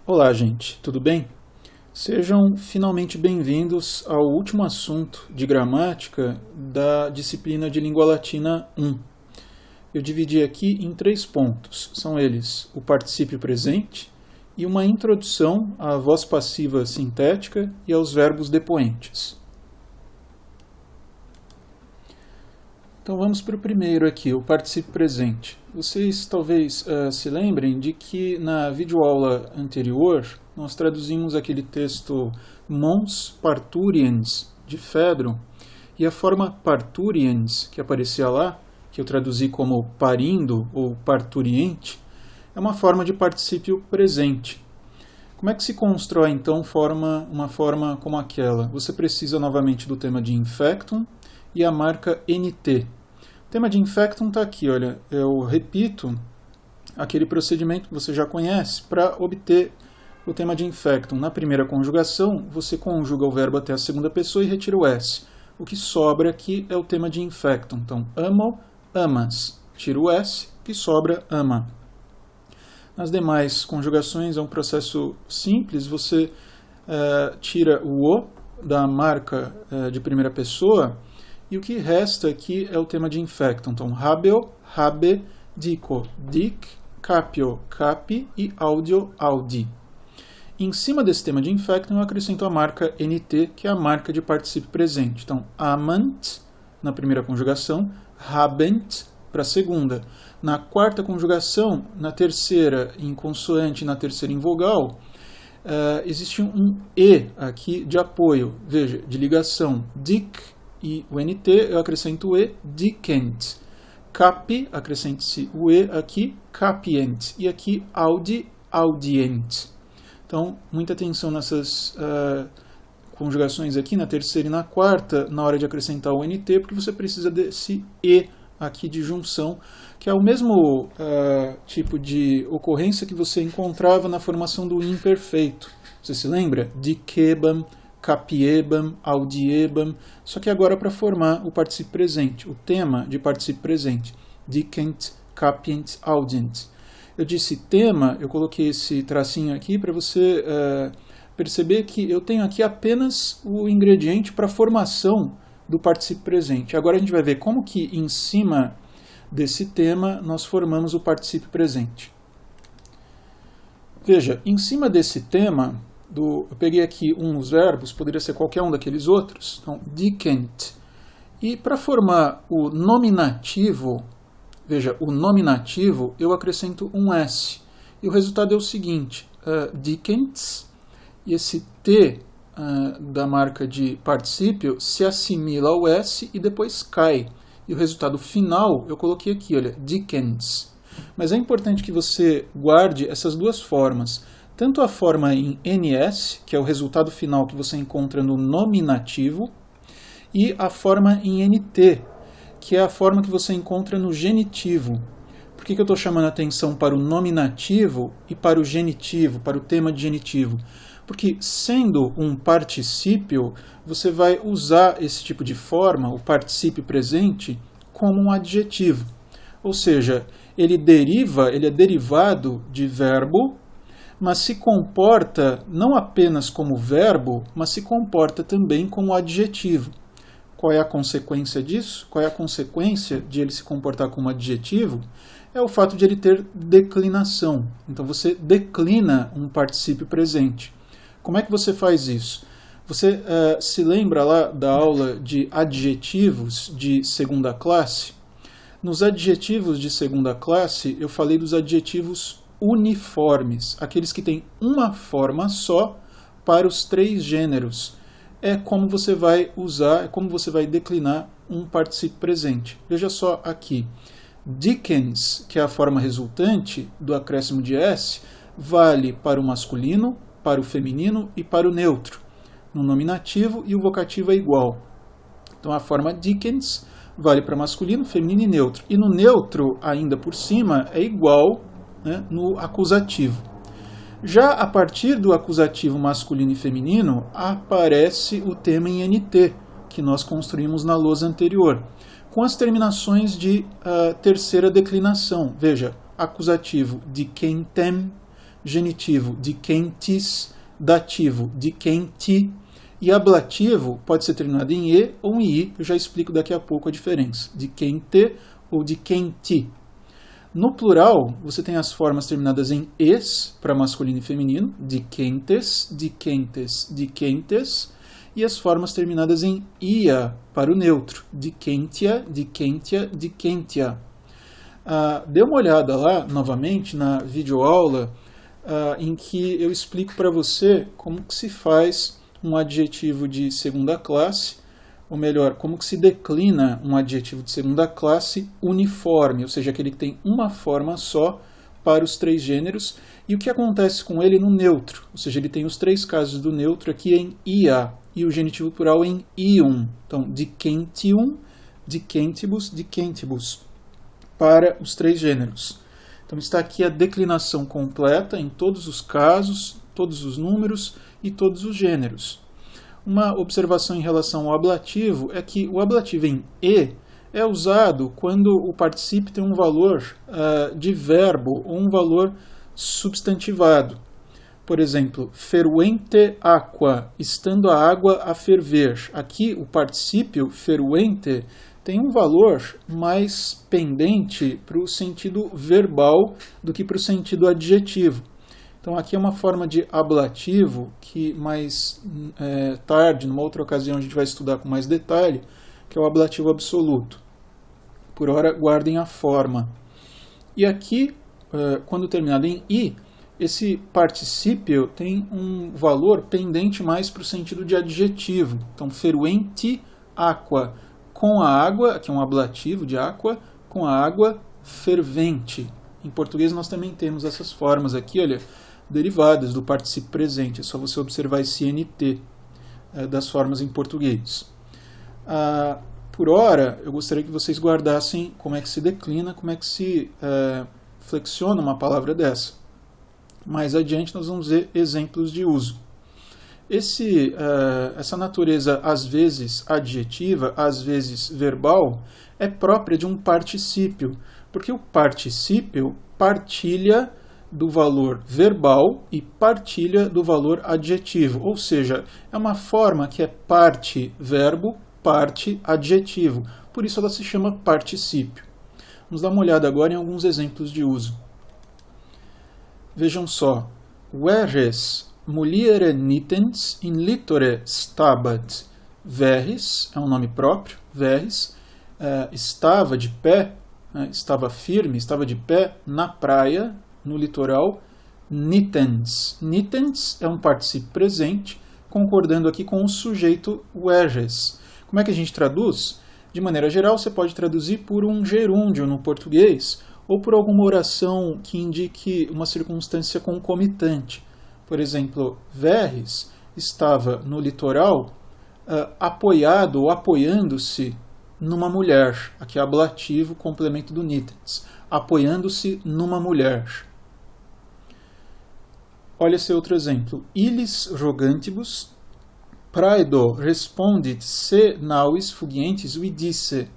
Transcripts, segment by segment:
Olá, gente, tudo bem? Sejam finalmente bem-vindos ao último assunto de gramática da disciplina de Língua Latina 1. Eu dividi aqui em 3 pontos. São eles o particípio presente e uma introdução à voz passiva sintética e aos verbos depoentes. Então vamos para o primeiro aqui, o particípio presente. Vocês talvez se lembrem de que na videoaula anterior nós traduzimos aquele texto Mons parturiens de Fedro, e a forma parturiens que aparecia lá, que eu traduzi como parindo ou parturiente, é uma forma de particípio presente. Como é que se constrói então uma forma como aquela? Você precisa novamente do tema de infectum e a marca NT. O tema de infectum está aqui, olha, eu repito aquele procedimento que você já conhece para obter o tema de infectum. Na primeira conjugação, você conjuga o verbo até a segunda pessoa e retira o S. O que sobra aqui é o tema de infectum. Então, amo, amas. Tira o S, que sobra, ama. Nas demais conjugações é um processo simples, você tira o O da marca de primeira pessoa, e o que resta aqui é o tema de infectum. Então, habeo, habe, dico, dic, capio, capi e audio, audi. Em cima desse tema de infectum, eu acrescento a marca NT, que é a marca de particípio presente. Então, amant, na primeira conjugação, habent, para a segunda. Na quarta conjugação, na terceira em consoante e na terceira em vogal, existe um E aqui de apoio, veja, de ligação. Dic e o NT, eu acrescento o E, dicent. Capi, acrescente-se o E aqui, capient. E aqui, audi, audient. Então, muita atenção nessas conjugações aqui, na terceira e na quarta, na hora de acrescentar o NT, porque você precisa desse E aqui de junção, que é o mesmo tipo de ocorrência que você encontrava na formação do imperfeito. Você se lembra? Dicebam, capiebam, audiebam, só que agora para formar o particípio presente, o tema de particípio presente. Dicent, capient, audient. Eu disse tema, eu coloquei esse tracinho aqui para você perceber que eu tenho aqui apenas o ingrediente para a formação do particípio presente. Agora a gente vai ver como que em cima desse tema nós formamos o particípio presente. Veja, em cima desse tema, eu peguei aqui uns verbos, poderia ser qualquer um daqueles outros, então dicent. E para formar o nominativo, veja, o nominativo, eu acrescento um S. E o resultado é o seguinte, dicents, e esse T da marca de particípio se assimila ao S e depois cai. E o resultado final eu coloquei aqui, olha, dicens. Mas é importante que você guarde essas duas formas. Tanto a forma em NS, que é o resultado final que você encontra no nominativo, e a forma em NT, que é a forma que você encontra no genitivo. Por que eu estou chamando a atenção para o nominativo e para o genitivo, para o tema de genitivo? Porque, sendo um particípio, você vai usar esse tipo de forma, o particípio presente, como um adjetivo. Ou seja, ele é derivado de verbo, mas se comporta não apenas como verbo, mas se comporta também como adjetivo. Qual é a consequência disso? Qual é a consequência de ele se comportar como adjetivo? É o fato de ele ter declinação. Então você declina um particípio presente. Como é que você faz isso? Você se lembra lá da aula de adjetivos de segunda classe? Nos adjetivos de segunda classe, eu falei dos adjetivos uniformes, aqueles que têm uma forma só para os 3 gêneros. É como você vai usar, é como você vai declinar um particípio presente. Veja só aqui. Dickens, que é a forma resultante do acréscimo de S, vale para o masculino, para o feminino e para o neutro. No nominativo e o vocativo é igual. Então a forma Dickens vale para masculino, feminino e neutro. E no neutro, ainda por cima, é igual, né, no acusativo. Já a partir do acusativo masculino e feminino, aparece o tema em NT, que nós construímos na lousa anterior, com as terminações de terceira declinação. Veja, acusativo dicentem, genitivo de quentes, dativo de quente, e ablativo pode ser terminado em E ou em I, eu já explico daqui a pouco a diferença, de quente ou de quenti. No plural, você tem as formas terminadas em es, para masculino e feminino, de quentes, de quentes, de quentes, e as formas terminadas em ia, para o neutro, de quentia, de quentia, de quentia. Dê uma olhada lá, novamente, na videoaula, em que eu explico para você como que se faz um adjetivo de segunda classe, ou melhor, como que se declina um adjetivo de segunda classe uniforme, ou seja, aquele que tem uma forma só para os três gêneros, e o que acontece com ele no neutro, ou seja, ele tem os três casos do neutro aqui em ia, e o genitivo plural em ium, então de quentium, de quentibus, de quentibus, para os três gêneros. Então está aqui a declinação completa em todos os casos, todos os números e todos os gêneros. Uma observação em relação ao ablativo é que o ablativo em E é usado quando o particípio tem um valor de verbo ou um valor substantivado. Por exemplo, fervente aqua, estando a água a ferver. Aqui o particípio fervente tem um valor mais pendente para o sentido verbal do que para o sentido adjetivo. Então aqui é uma forma de ablativo que mais tarde, numa outra ocasião, a gente vai estudar com mais detalhe, que é o ablativo absoluto. Por hora, guardem a forma. E aqui, quando terminado em I, esse particípio tem um valor pendente mais para o sentido de adjetivo. Então, fervente aqua, com a água, aqui é um ablativo de aqua, com a água fervente. Em português nós também temos essas formas aqui, olha, derivadas do particípio presente. É só você observar esse NT das formas em português. Por hora, eu gostaria que vocês guardassem como é que se declina, como é que se flexiona uma palavra dessa. Mais adiante nós vamos ver exemplos de uso. Essa natureza, às vezes adjetiva, às vezes verbal, é própria de um particípio, porque o particípio partilha do valor verbal e partilha do valor adjetivo, ou seja, é uma forma que é parte verbo, parte adjetivo, por isso ela se chama particípio. Vamos dar uma olhada agora em alguns exemplos de uso. Vejam só, veres muliere nitens in litore stabat. Veres é um nome próprio, veres, estava de pé, estava firme, estava de pé na praia, no litoral, nitens. Nitens é um particípio presente, concordando aqui com o sujeito veres. Como é que a gente traduz? De maneira geral, você pode traduzir por um gerúndio no português, ou por alguma oração que indique uma circunstância concomitante. Por exemplo, Verres estava no litoral apoiado ou apoiando-se numa mulher. Aqui é ablativo, complemento do nitens. Apoiando-se numa mulher. Olha esse outro exemplo. Illis rogantibus praedo respondit se nauis fugientes vidice.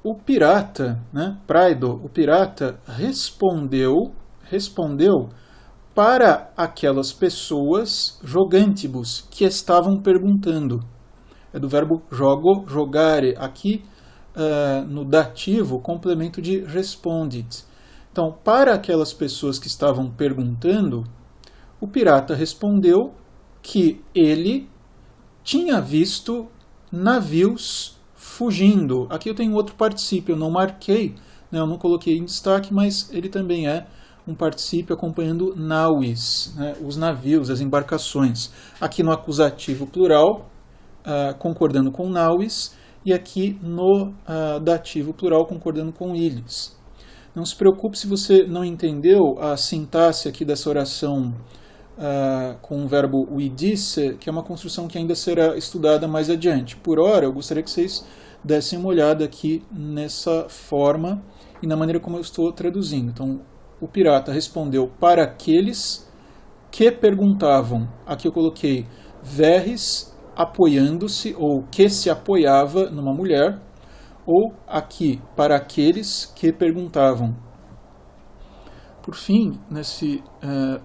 O pirata, Praedo, o pirata respondeu para aquelas pessoas jogantibus que estavam perguntando. É do verbo jogo, jogare. Aqui, no dativo, complemento de respondit. Então, para aquelas pessoas que estavam perguntando, o pirata respondeu que ele tinha visto navios fugindo. Aqui eu tenho outro particípio, eu não marquei, eu não coloquei em destaque, mas ele também é um particípio acompanhando nauis, os navios, as embarcações. Aqui no acusativo plural, concordando com nauis, e aqui no dativo plural, concordando com ilhas. Não se preocupe se você não entendeu a sintaxe aqui dessa oração com o verbo vidice, que é uma construção que ainda será estudada mais adiante. Por hora, eu gostaria que vocês dessem uma olhada aqui nessa forma e na maneira como eu estou traduzindo. Então, o pirata respondeu para aqueles que perguntavam. Aqui eu coloquei Verres apoiando-se, ou que se apoiava numa mulher, ou aqui, para aqueles que perguntavam. Por fim, nesse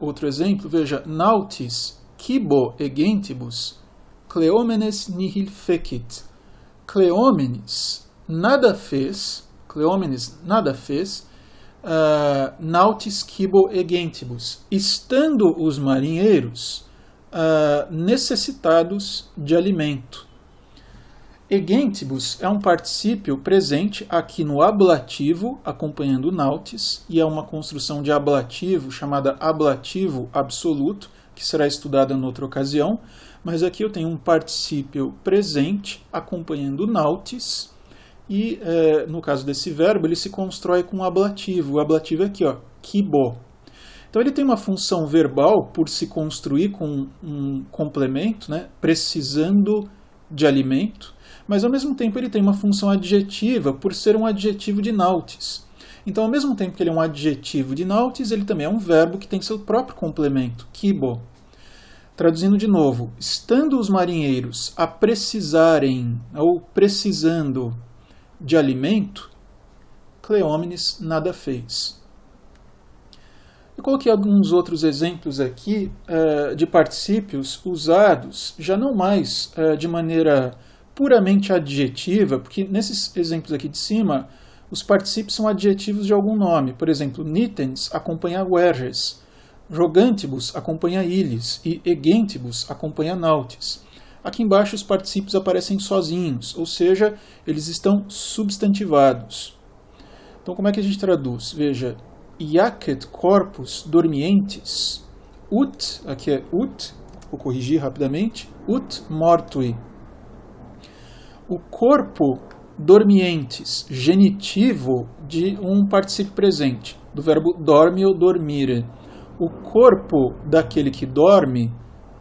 outro exemplo, veja, nautis cibo egentibus, Cleomenes nihil fecit. Cleómenes nada fez, nautis cibo egentibus, estando os marinheiros necessitados de alimento. Egentibus é um particípio presente aqui no ablativo, acompanhando o nautis, e é uma construção de ablativo chamada ablativo absoluto, que será estudada em outra ocasião, mas aqui eu tenho um particípio presente acompanhando o nautis, e no caso desse verbo ele se constrói com o ablativo. O ablativo é aqui, ó, cibo. Então ele tem uma função verbal por se construir com um complemento, né, precisando de alimento, mas ao mesmo tempo ele tem uma função adjetiva por ser um adjetivo de nautis. Então, ao mesmo tempo que ele é um adjetivo de nautis, ele também é um verbo que tem seu próprio complemento, cibo. Traduzindo de novo, estando os marinheiros a precisarem ou precisando de alimento, Cleómenes nada fez. Eu coloquei alguns outros exemplos aqui de particípios usados, já não mais de maneira puramente adjetiva, porque nesses exemplos aqui de cima, os particípios são adjetivos de algum nome. Por exemplo, nitens acompanha verges, rogantibus acompanha ilis e egentibus acompanha nautis. Aqui embaixo os particípios aparecem sozinhos, ou seja, eles estão substantivados. Então como é que a gente traduz? Veja, iacet corpus dormientes, ut, aqui é ut, vou corrigir rapidamente, ut mortui. O corpo dormientes, genitivo de um particípio presente, do verbo dorme ou dormire. O corpo daquele que dorme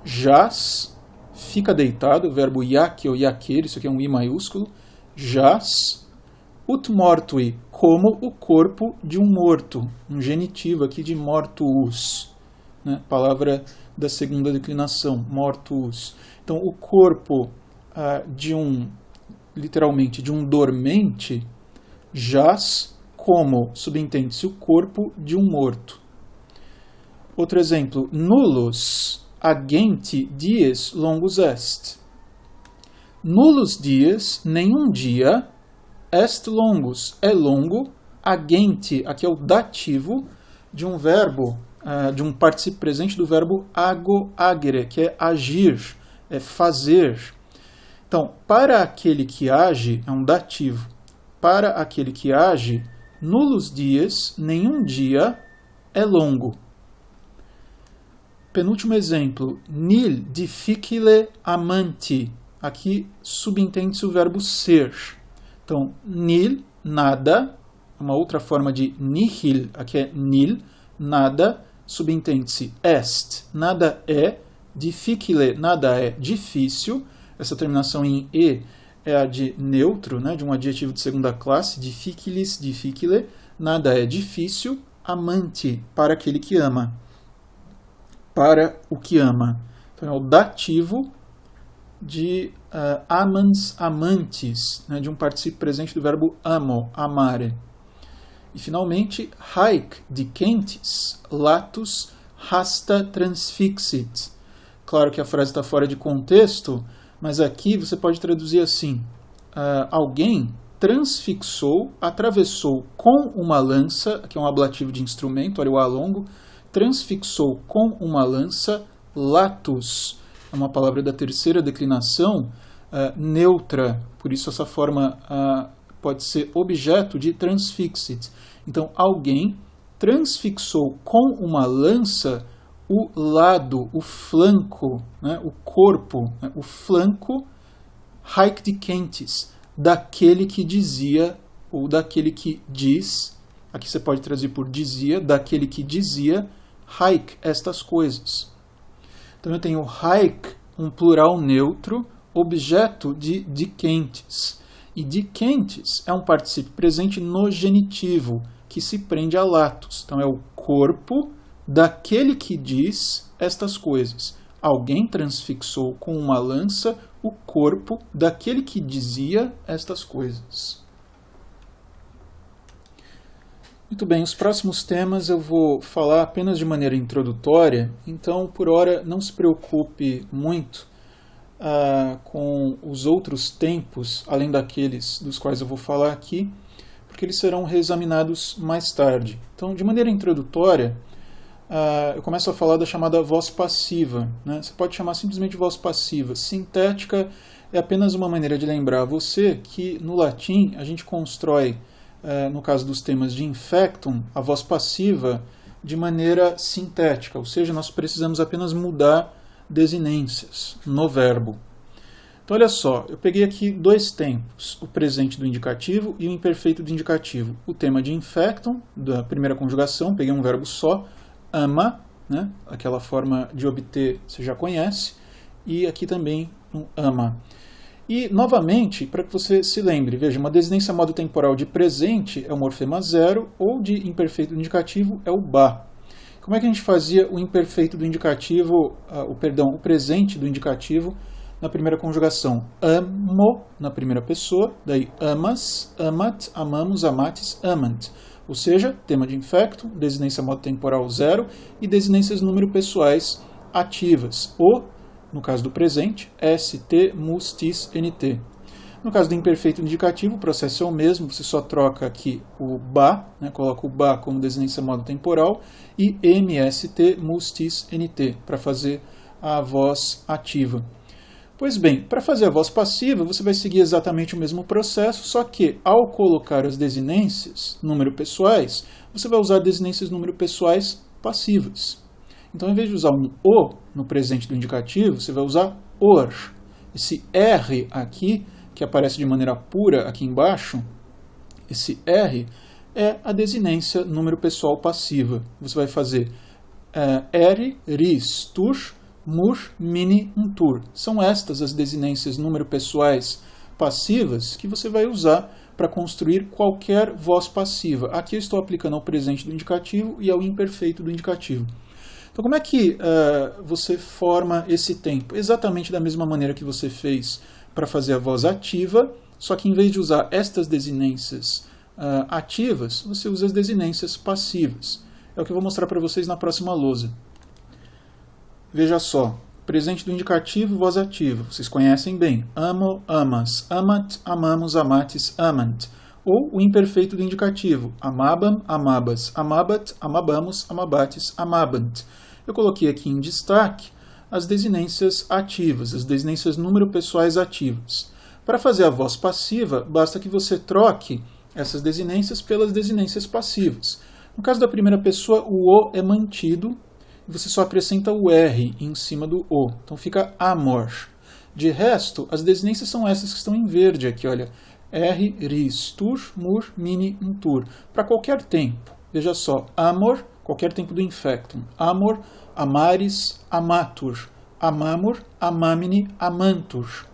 jaz, fica deitado, o verbo iaque ou iaquer, isso aqui é um I maiúsculo, jaz, ut mortui, como o corpo de um morto, um genitivo aqui de mortuus, né? Palavra da segunda declinação, mortuus. Então, o corpo literalmente de um dormente, jaz como, subentende-se, o corpo de um morto. Outro exemplo, nullus agenti dies longus est. Nullus dies, nenhum dia, est longus, é longo, agenti, aqui é o dativo de um verbo, de um particípio presente do verbo ago agere, que é agir, é fazer. Então, para aquele que age, é um dativo. Para aquele que age, nullus dies, nenhum dia é longo. Penúltimo exemplo, nil difficile amanti. Aqui subentende-se o verbo ser. Então, nil, nada, uma outra forma de nihil, aqui é nil, nada, subentende-se est, nada é, difficile, nada é difícil. Essa terminação em e é a de neutro, né, de um adjetivo de segunda classe, difficilis, difficile, nada é difícil, amante, para aquele que ama. Para o que ama. Então é o dativo de amans, amantes, né, de um particípio presente do verbo amo, amare. E finalmente, haec dicentes latus hasta transfixit. Claro que a frase está fora de contexto, mas aqui você pode traduzir assim, alguém transfixou, atravessou com uma lança, aqui é um ablativo de instrumento, areoá longo, transfixou com uma lança, latus, é uma palavra da terceira declinação, neutra, por isso essa forma pode ser objeto de transfixit. Então, alguém transfixou com uma lança o lado, o flanco, né, o corpo, né, o flanco, haec dicentes, daquele que dizia, ou daquele que diz, aqui você pode traduzir por dizia, daquele que dizia, haec, estas coisas. Então eu tenho haec, um plural neutro, objeto de dicentes. E dicentes é um particípio presente no genitivo, que se prende a latus. Então é o corpo daquele que diz estas coisas. Alguém transfixou com uma lança o corpo daquele que dizia estas coisas. Muito bem, os próximos temas eu vou falar apenas de maneira introdutória, então por hora não se preocupe muito com os outros tempos, além daqueles dos quais eu vou falar aqui, porque eles serão reexaminados mais tarde. Então, de maneira introdutória, eu começo a falar da chamada voz passiva, né? Você pode chamar simplesmente de voz passiva. Sintética é apenas uma maneira de lembrar a você que no latim a gente constrói, no caso dos temas de infectum, a voz passiva de maneira sintética, ou seja, nós precisamos apenas mudar desinências no verbo. Então, olha só, eu peguei aqui dois tempos, o presente do indicativo e o imperfeito do indicativo. O tema de infectum, da primeira conjugação, peguei um verbo só, ama, né? Aquela forma de obter você já conhece, e aqui também um ama. E, novamente, para que você se lembre, veja, uma desinência modo temporal de presente é o morfema zero, ou de imperfeito do indicativo é o ba. Como é que a gente fazia o imperfeito do indicativo, o presente do indicativo na primeira conjugação? Amo, na primeira pessoa, daí amas, amat, amamos, amates, amant. Ou seja, tema de infecto, desinência modo temporal zero e desinências número pessoais ativas. O, no caso do presente, st, mus, tis, nt. No caso do imperfeito indicativo, o processo é o mesmo, você só troca aqui o ba, né, coloca o ba como desinência modo temporal, e mst, mus, tis, nt, para fazer a voz ativa. Pois bem, para fazer a voz passiva, você vai seguir exatamente o mesmo processo, só que ao colocar as desinências número pessoais, você vai usar desinências número pessoais passivas. Então, em vez de usar um o no presente do indicativo, você vai usar or. Esse r aqui, que aparece de maneira pura aqui embaixo, esse r é a desinência número pessoal passiva. Você vai fazer r, ris, tur, mur, mini, untur. São estas as desinências número pessoais passivas que você vai usar para construir qualquer voz passiva. Aqui eu estou aplicando ao presente do indicativo e ao imperfeito do indicativo. Então, como é que você forma esse tempo? Exatamente da mesma maneira que você fez para fazer a voz ativa, só que em vez de usar estas desinências ativas, você usa as desinências passivas. É o que eu vou mostrar para vocês na próxima lousa. Veja só, presente do indicativo, voz ativa. Vocês conhecem bem. Amo, amas, amat, amamos, amates, amant. Ou o imperfeito do indicativo. Amabam, amabas, amabat, amabamos, amabates, amabant. Eu coloquei aqui em destaque as desinências ativas, as desinências número pessoais ativas. Para fazer a voz passiva, basta que você troque essas desinências pelas desinências passivas. No caso da primeira pessoa, o o é mantido, e você só acrescenta o R em cima do O. Então fica amor. De resto, as desinências são essas que estão em verde aqui, olha. R, ris, tur, mur, mini, untur. Para qualquer tempo. Veja só, amor, qualquer tempo do infectum. Amor, amaris, amatur. Amamur, amamini, amantur.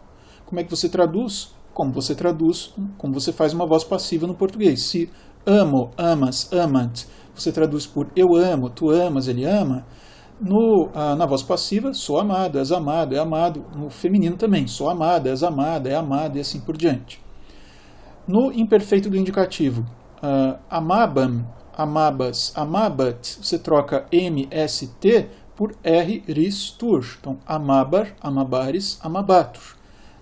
Como é que você traduz? Como você faz uma voz passiva no português. Se amo, amas, amant, você traduz por eu amo, tu amas, ele ama. Na voz passiva, sou amado, és amado, é amado. No feminino também, sou amada, és amada, é amado e assim por diante. No imperfeito do indicativo, amabam, amabas, amabat, você troca mst por r, ris, tur. Então, amabar, amabares, amabatur.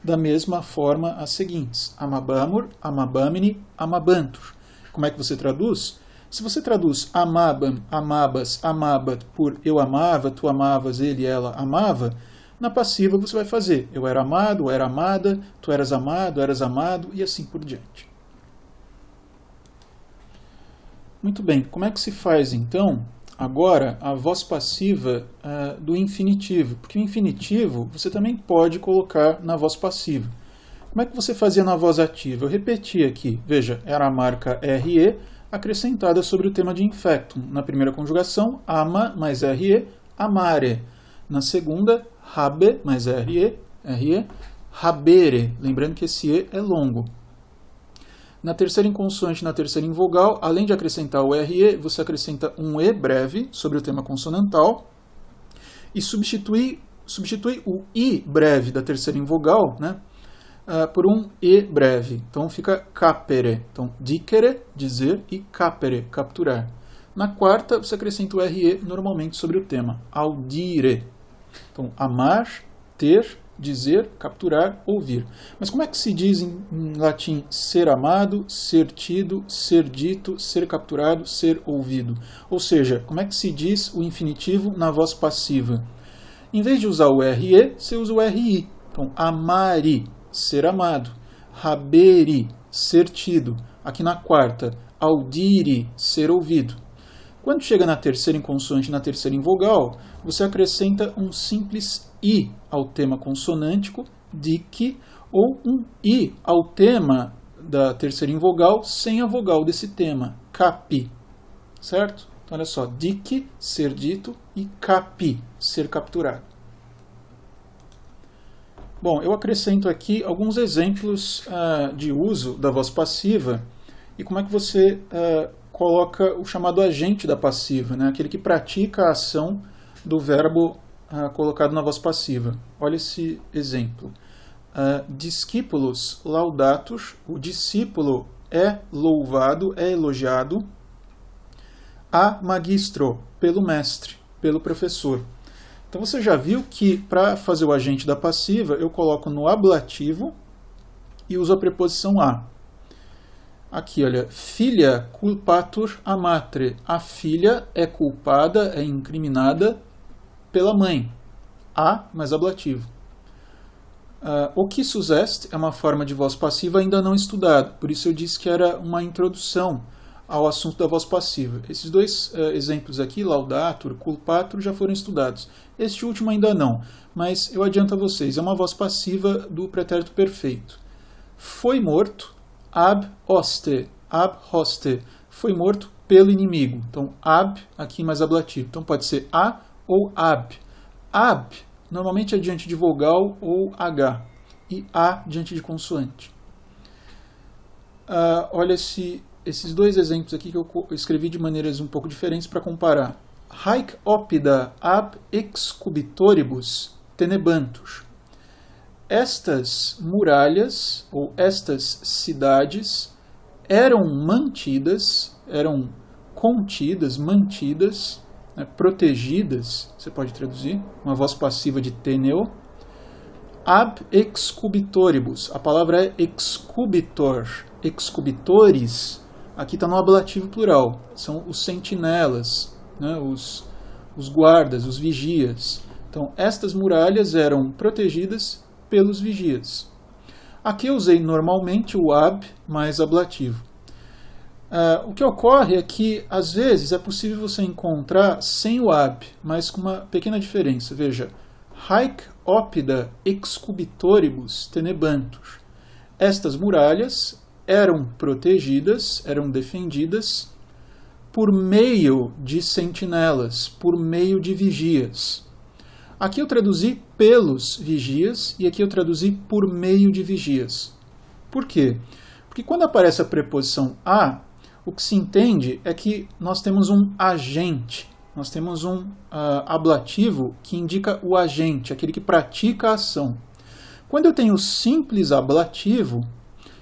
Da mesma forma as seguintes, amabamur, amabamini, amabantur. Como é que você traduz? Se você traduz amabam, amabas, amabat por eu amava, tu amavas, ele, ela amava, na passiva você vai fazer eu era amado, eu era amada, tu eras amado e assim por diante. Muito bem, como é que se faz então agora a voz passiva do infinitivo? Porque o infinitivo você também pode colocar na voz passiva. Como é que você fazia na voz ativa? Eu repeti aqui, veja, era a marca RE, acrescentada sobre o tema de infectum. Na primeira conjugação, ama mais RE, amare. Na segunda, habe mais RE, habere. Lembrando que esse E é longo. Na terceira em consoante, na terceira em vogal, além de acrescentar o RE, você acrescenta um E breve sobre o tema consonantal e substitui o I breve da terceira em vogal, né, por um E breve. Então fica capere. Então, dicere, dizer, e capere, capturar. Na quarta, você acrescenta o RE normalmente sobre o tema. Audire. Então, amar, ter, dizer, capturar, ouvir. Mas como é que se diz em latim ser amado, ser tido, ser dito, ser capturado, ser ouvido? Ou seja, como é que se diz o infinitivo na voz passiva? Em vez de usar o RE, você usa o RI. Então, amari, ser amado. Haberi, ser tido. Aqui na quarta, audire, ser ouvido. Quando chega na terceira em consoante e na terceira em vogal, você acrescenta um simples I ao tema consonântico, dic, ou um I ao tema da terceira em vogal sem a vogal desse tema, capi. Certo? Então, olha só, dic, ser dito, e capi, ser capturado. Bom, eu acrescento aqui alguns exemplos de uso da voz passiva e como é que você coloca o chamado agente da passiva, né? Aquele que pratica a ação do verbo colocado na voz passiva. Olha esse exemplo. Discípulos laudatus, o discípulo é louvado, é elogiado, a magistro, pelo mestre, pelo professor. Então você já viu que para fazer o agente da passiva eu coloco no ablativo e uso a preposição a. Aqui, olha, filha culpatur a matre. A filha é culpada, é incriminada pela mãe. A, mais ablativo. O que est é uma forma de voz passiva ainda não estudada. Por isso eu disse que era uma introdução ao assunto da voz passiva. Esses dois exemplos aqui, laudatur, culpatur, já foram estudados. Este último ainda não, mas eu adianto a vocês, é uma voz passiva do pretérito perfeito. Foi morto, ab hoste, foi morto pelo inimigo. Então, ab, aqui mais ablativo. Então, pode ser a ou ab. Ab, normalmente é diante de vogal ou H, e a diante de consoante. Olha esses dois exemplos aqui que eu escrevi de maneiras um pouco diferentes para comparar. Haec oppida ab excubitoribus tenebantus. Estas muralhas, ou estas cidades, eram mantidas, eram contidas, mantidas, né, protegidas, você pode traduzir, uma voz passiva de teneo, ab excubitoribus. A palavra é excubitor, excubitores, aqui está no ablativo plural, são os sentinelas, né, os guardas, os vigias. Então, estas muralhas eram protegidas pelos vigias. Aqui eu usei normalmente o ab mais ablativo. O que ocorre é que, às vezes, é possível você encontrar sem o ab, mas com uma pequena diferença. Veja, haec oppida excubitoribus tenebantus. Estas muralhas eram protegidas, eram defendidas por meio de sentinelas, por meio de vigias. Aqui eu traduzi pelos vigias e aqui eu traduzi por meio de vigias. Por quê? Porque quando aparece a preposição a, o que se entende é que nós temos um agente, nós temos um ablativo que indica o agente, aquele que pratica a ação. Quando eu tenho simples ablativo,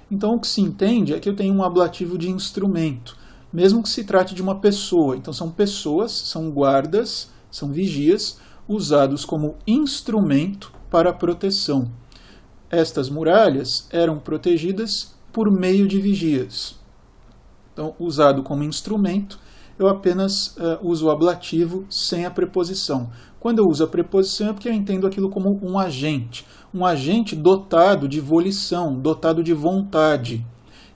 então o que se entende é que eu tenho um ablativo de instrumento, mesmo que se trate de uma pessoa. Então são pessoas, são guardas, são vigias, usados como instrumento para a proteção. Estas muralhas eram protegidas por meio de vigias. Então, usado como instrumento, eu apenas uso o ablativo sem a preposição. Quando eu uso a preposição é porque eu entendo aquilo como um agente dotado de volição, dotado de vontade.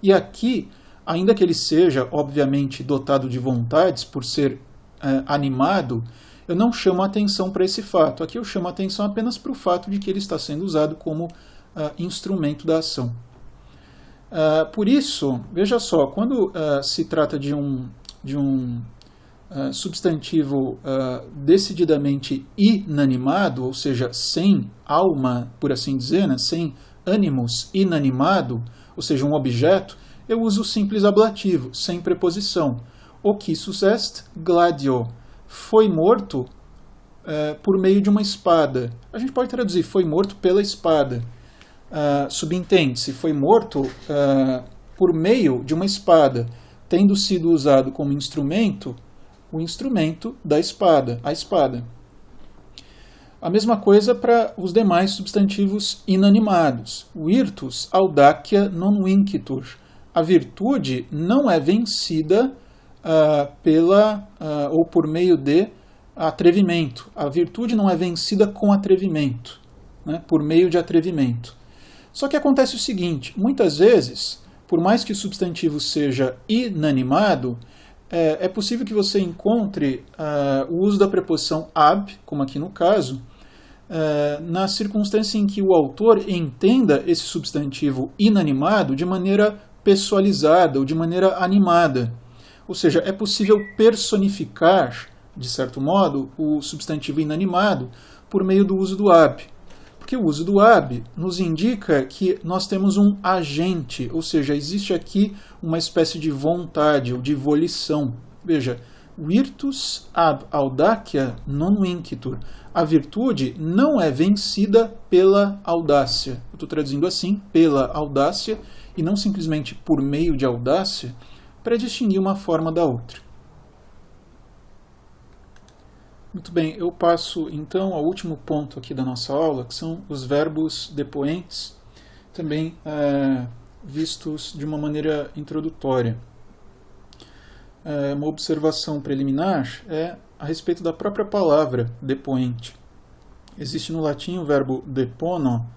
E aqui, ainda que ele seja, obviamente, dotado de vontades, por ser animado, eu não chamo a atenção para esse fato. Aqui eu chamo a atenção apenas para o fato de que ele está sendo usado como instrumento da ação. Por isso, veja só, quando se trata de um substantivo decididamente inanimado, ou seja, sem alma, por assim dizer, né, sem animus, inanimado, ou seja, um objeto, eu uso o simples ablativo, sem preposição. Occissus est gladio. Foi morto por meio de uma espada. A gente pode traduzir, foi morto pela espada. subentende-se, foi morto por meio de uma espada, tendo sido usado como instrumento, o instrumento da espada, a espada. A mesma coisa para os demais substantivos inanimados. Virtus audacia non vincitur. A virtude não é vencida ou por meio de atrevimento. A virtude não é vencida com atrevimento, né, por meio de atrevimento. Só que acontece o seguinte, muitas vezes, por mais que o substantivo seja inanimado, é possível que você encontre o uso da preposição ab, como aqui no caso, na circunstância em que o autor entenda esse substantivo inanimado de maneira pessoalizada ou de maneira animada. Ou seja, é possível personificar, de certo modo, o substantivo inanimado por meio do uso do ab. Porque o uso do ab nos indica que nós temos um agente, ou seja, existe aqui uma espécie de vontade ou de volição. Veja, virtus ab audacia non vincitur. A virtude não é vencida pela audácia. Eu estou traduzindo assim, pela audácia, e não simplesmente por meio de audácia, para distinguir uma forma da outra. Muito bem, eu passo então ao último ponto aqui da nossa aula, que são os verbos depoentes, também vistos de uma maneira introdutória. Uma observação preliminar é a respeito da própria palavra depoente. Existe no latim o verbo depono,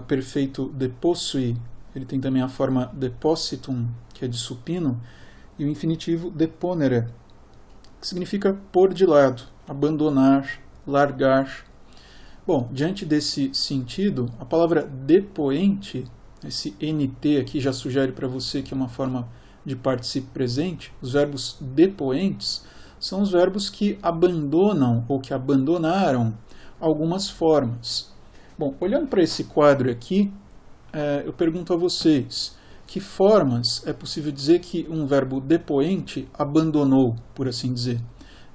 perfeito depossui, ele tem também a forma depositum, que é de supino, e o infinitivo deponere, que significa pôr de lado, abandonar, largar. Bom, diante desse sentido, a palavra depoente, esse NT aqui já sugere para você que é uma forma de particípio presente. Os verbos depoentes são os verbos que abandonam ou que abandonaram algumas formas. Bom, olhando para esse quadro aqui, eu pergunto a vocês, que formas é possível dizer que um verbo depoente abandonou, por assim dizer?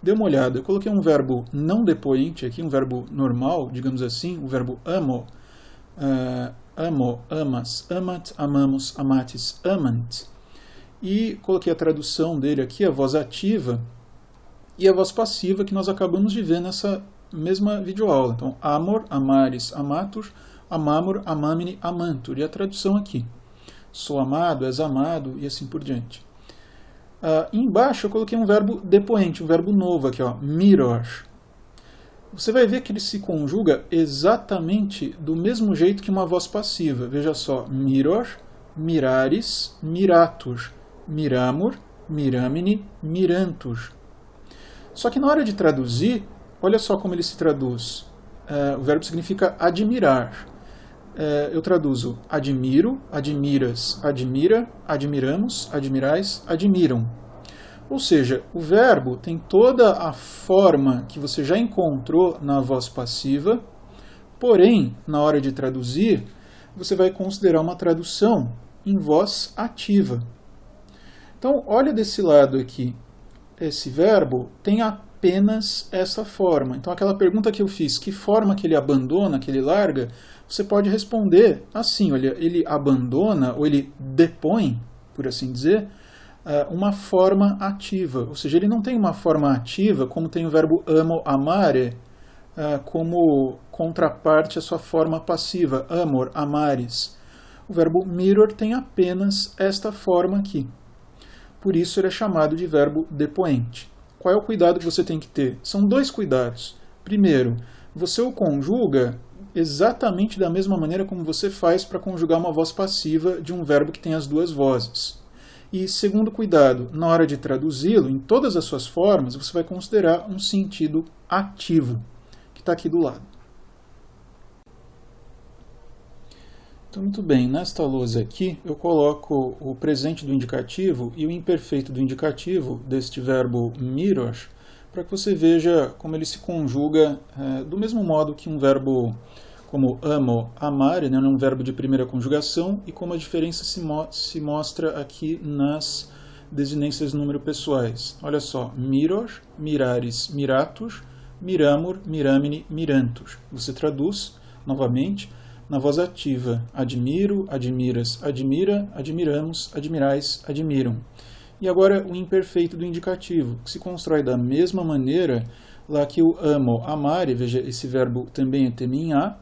Dê uma olhada, eu coloquei um verbo não depoente aqui, um verbo normal, digamos assim, o verbo amo, amo, amas, amat, amamos, amatis, amant. E coloquei a tradução dele aqui, a voz ativa e a voz passiva que nós acabamos de ver nessa mesma videoaula. Então, amor, amares, amatur, amamur, amamini, amantur. E a tradução aqui. Sou amado, és amado e assim por diante. Embaixo eu coloquei um verbo depoente, um verbo novo aqui, ó, miror. Você vai ver que ele se conjuga exatamente do mesmo jeito que uma voz passiva. Veja só, miror, mirares, miratur, miramur, miramini, mirantur. Só que na hora de traduzir, olha só como ele se traduz. O verbo significa admirar. Eu traduzo admiro, admiras, admira, admiramos, admirais, admiram. Ou seja, o verbo tem toda a forma que você já encontrou na voz passiva, porém, na hora de traduzir, você vai considerar uma tradução em voz ativa. Então, olha desse lado aqui. Esse verbo tem apenas essa forma. Então, aquela pergunta que eu fiz, que forma que ele abandona, que ele larga, você pode responder assim, olha, ele abandona ou ele depõe, por assim dizer, uma forma ativa. Ou seja, ele não tem uma forma ativa como tem o verbo amo, amare, como contraparte à sua forma passiva, amor, amares. O verbo mirror tem apenas esta forma aqui. Por isso ele é chamado de verbo depoente. Qual é o cuidado que você tem que ter? São dois cuidados. Primeiro, você o conjuga exatamente da mesma maneira como você faz para conjugar uma voz passiva de um verbo que tem as duas vozes. E segundo cuidado, na hora de traduzi-lo, em todas as suas formas, você vai considerar um sentido ativo, que está aqui do lado. Então, muito bem, nesta lousa aqui eu coloco o presente do indicativo e o imperfeito do indicativo deste verbo mirror, para que você veja como ele se conjuga do mesmo modo que um verbo como amo, amare, né, um verbo de primeira conjugação, e como a diferença se mostra aqui nas desinências número pessoais. Olha só, mirror, mirares, miratur, miramur, miramini, mirantur. Você traduz novamente, na voz ativa. Admiro, admiras, admira, admiramos, admirais, admiram. E agora o imperfeito do indicativo, que se constrói da mesma maneira lá que o amo, amare, veja, esse verbo também é tema em A.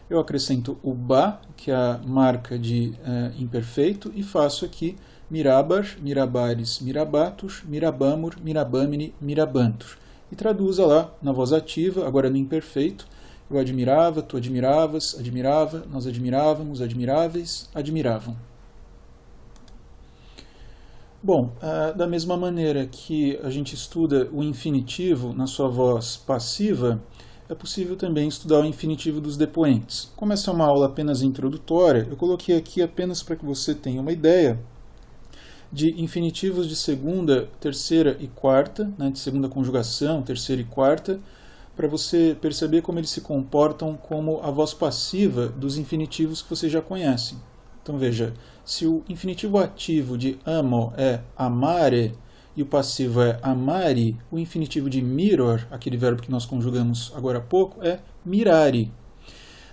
Eu acrescento o ba, que é a marca de imperfeito, e faço aqui mirabar, mirabares, mirabatus, mirabamur, mirabamini, mirabantus. E traduza lá na voz ativa, agora no imperfeito. Eu admirava, tu admiravas, admirava, nós admirávamos, admiráveis, admiravam. Bom, da mesma maneira que a gente estuda o infinitivo na sua voz passiva, é possível também estudar o infinitivo dos depoentes. Como essa é uma aula apenas introdutória, eu coloquei aqui apenas para que você tenha uma ideia de infinitivos de segunda, terceira e quarta, né, de segunda conjugação, terceira e quarta, para você perceber como eles se comportam como a voz passiva dos infinitivos que você já conhece. Então veja, se o infinitivo ativo de amo é amare e o passivo é amari, o infinitivo de miror, aquele verbo que nós conjugamos agora há pouco, é mirari.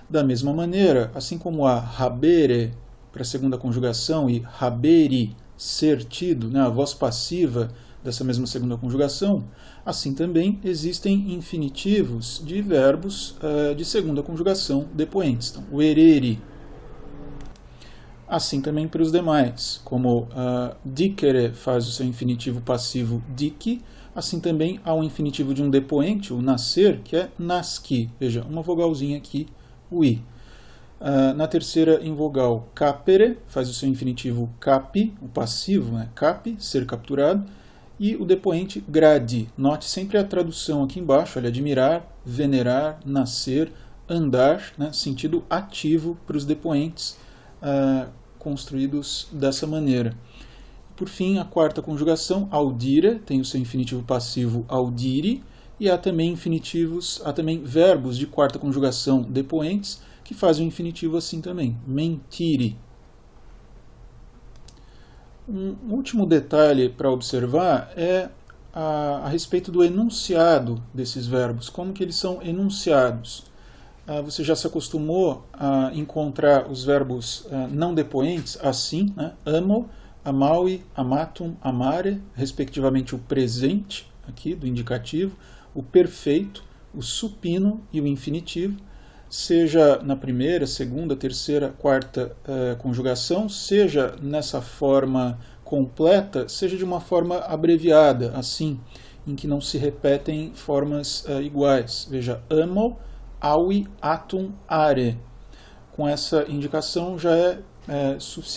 Da mesma maneira, assim como há habere para a segunda conjugação e haberi, ser tido, né, a voz passiva dessa mesma segunda conjugação, assim também existem infinitivos de verbos de segunda conjugação depoentes. Então, o ereri. Assim também para os demais, como dicere faz o seu infinitivo passivo dici, assim também há um infinitivo de um depoente, o nascer, que é nasci. Veja, uma vogalzinha aqui, o i. Na terceira em vogal, capere, faz o seu infinitivo capi, o passivo, né, capi, ser capturado, e o depoente gradi. Note sempre a tradução aqui embaixo, olha, admirar, venerar, nascer, andar, né, sentido ativo para os depoentes construídos dessa maneira. Por fim, a quarta conjugação, audire, tem o seu infinitivo passivo audire, e há também verbos de quarta conjugação depoentes, que fazem o infinitivo assim também, mentire. Um último detalhe para observar é a respeito do enunciado desses verbos, como que eles são enunciados. Você já se acostumou a encontrar os verbos não depoentes assim, né? Amo, amaui, amatum, amare, respectivamente o presente aqui do indicativo, o perfeito, o supino e o infinitivo, seja na primeira, segunda, terceira, quarta conjugação, seja nessa forma completa, seja de uma forma abreviada, assim, em que não se repetem formas iguais. Veja, amo, aui, atum, are. Com essa indicação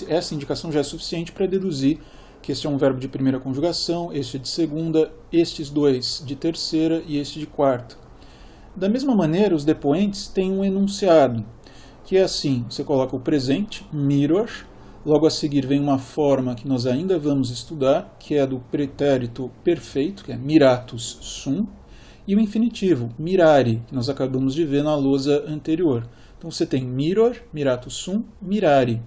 essa indicação já é suficiente para deduzir que este é um verbo de primeira conjugação, este de segunda, estes dois de terceira e este de quarta. Da mesma maneira, os depoentes têm um enunciado, que é assim, você coloca o presente, miror, logo a seguir vem uma forma que nós ainda vamos estudar, que é a do pretérito perfeito, que é miratus sum, e o infinitivo, mirari, que nós acabamos de ver na lousa anterior. Então você tem miror, miratus sum, mirari.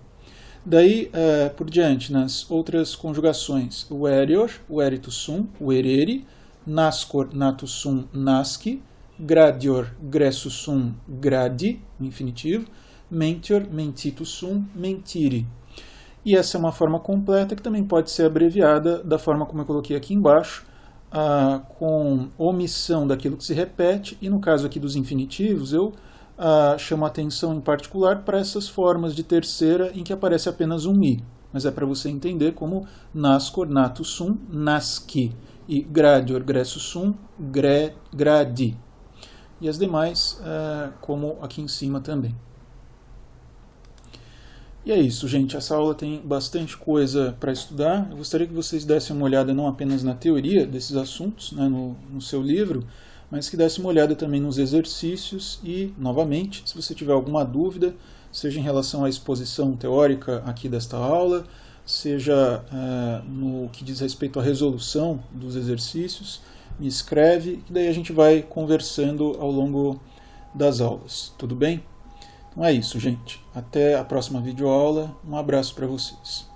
Daí, por diante, nas outras conjugações, o erior, o eritus sum, o ereri, nascor, natus sum, nasci, gradior, gressus sum, gradi, infinitivo, mentior, mentitus sum, mentire. E essa é uma forma completa que também pode ser abreviada da forma como eu coloquei aqui embaixo, com omissão daquilo que se repete, e no caso aqui dos infinitivos, eu chamo a atenção em particular para essas formas de terceira em que aparece apenas um i, mas é para você entender como nascor, natus sum, nasci, e gradior, gressus sum, gradi. E as demais, como aqui em cima também. E é isso, gente. Essa aula tem bastante coisa para estudar. Eu gostaria que vocês dessem uma olhada não apenas na teoria desses assuntos, né, no seu livro, mas que dessem uma olhada também nos exercícios e, novamente, se você tiver alguma dúvida, seja em relação à exposição teórica aqui desta aula, seja no que diz respeito à resolução dos exercícios, me escreve, que daí a gente vai conversando ao longo das aulas. Tudo bem? Então é isso, gente. Até a próxima videoaula. Um abraço para vocês.